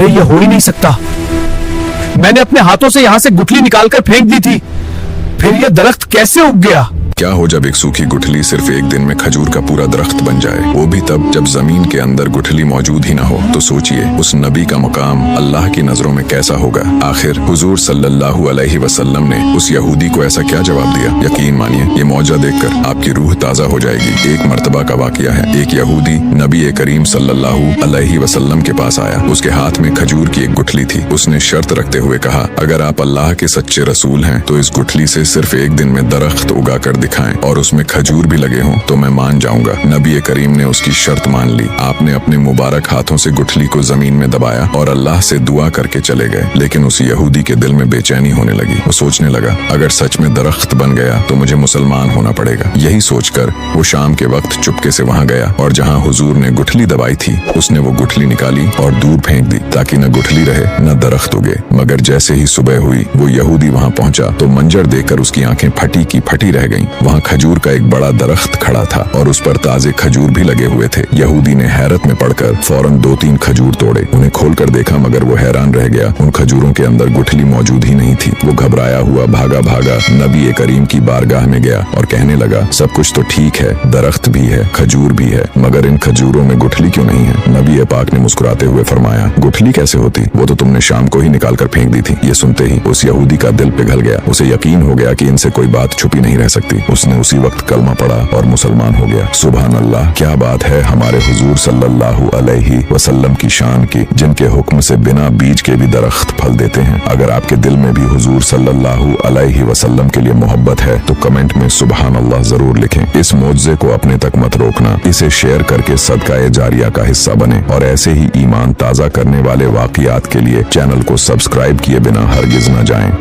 अरे ये हो ही नहीं सकता। मैंने अपने हाथों से यहाँ से गुठली निकालकर फेंक दी थी, फिर ये दरख्त कैसे उग गया? क्या हो जब एक सूखी गुठली सिर्फ एक दिन में खजूर का पूरा दरख्त बन जाए, वो भी तब जब जमीन के अंदर गुठली मौजूद ही ना हो। तो सोचिए उस नबी का मुकाम अल्लाह की नजरों में कैसा होगा। आखिर हुजूर सल्लल्लाहु अलैहि वसल्लम ने उस यहूदी को ऐसा क्या जवाब दिया? यकीन मानिए ये मौजा देखकर आपकी रूह ताजा हो जाएगी। एक मर्तबा का वाकया है। एक यहूदी नबी करीम सल्लल्लाहु अलैहि वसल्लम के पास आया। उसके हाथ में खजूर की एक गुठली थी। उसने शर्त रखते हुए कहा, अगर आप अल्लाह के सच्चे रसूल हैं तो इस गुठली से सिर्फ एक दिन में दरख्त उगा कर दिखाएं और उसमें खजूर भी लगे हों तो मैं मान जाऊंगा। नबी करीम ने उसकी शर्त मान ली। आपने अपने मुबारक हाथों से गुठली को जमीन में दबाया और अल्लाह से दुआ करके चले गए। लेकिन उस यहूदी के दिल में बेचैनी होने लगी। वो सोचने लगा, अगर सच में दरख्त बन गया तो मुझे मुसलमान होना पड़ेगा। यही सोचकर वो शाम के वक्त चुपके से वहां गया और जहां हुजूर ने गुठली दबाई थी उसने वो गुठली निकाली और दूर फेंक दी ताकि न गुठली रहे न दरख्त उगे। मगर जैसे ही सुबह हुई वो यहूदी वहां पहुंचा तो मंजर देखकर उसकी आंखें फटी की फटी रह गईं। वहां खजूर का एक बड़ा दरख्त खड़ा था और उस पर ताजे खजूर भी लगे हुए थे। यहूदी ने हैरत में पड़कर फौरन 2-3 खजूर तोड़े। उन्हें खोलकर देखा मगर वो हैरान रह गया। उन खजूरों के अंदर गुठली मौजूद ही नहीं थी। वो घबराया हुआ भागा नबी करीम की बारगाह में गया और कहने लगा, सब कुछ तो ठीक है, दरख्त भी है, खजूर भी है, मगर इन खजूरों में गुठली क्यों नहीं है? नबी पाक ने मुस्कुराते हुए फरमाया, गुठली कैसे होती? वो तो तुमने शाम को ही निकाल कर फेंक दी थी। ये सुनते ही उस यहूदी का दिल पिघल गया। उसे यकीन हो गया कि इनसे कोई बात छुपी नहीं रह सकती। उसने उसी वक्त कलमा पढ़ा और मुसलमान हो गया। सुभान अल्लाह, क्या बात है हमारे हुजूर सल्लल्लाहु अलैहि वसल्लम की शान की, जिनके हुक्म से बिना बीज के भी दरख्त फल देते हैं। अगर आपके दिल में भी हुजूर सल्लल्लाहु अलैहि वसल्लम के लिए मोहब्बत है तो कमेंट में सुभान अल्लाह जरूर लिखें। इस मौजज़े को अपने तक मत रोकना, इसे शेयर करके सदका जारिया का हिस्सा बने और ऐसे ही ईमान ताज़ा करने वाले वाक़ियात के लिए चैनल को सब्सक्राइब किए बिना हरगिज न जाएं।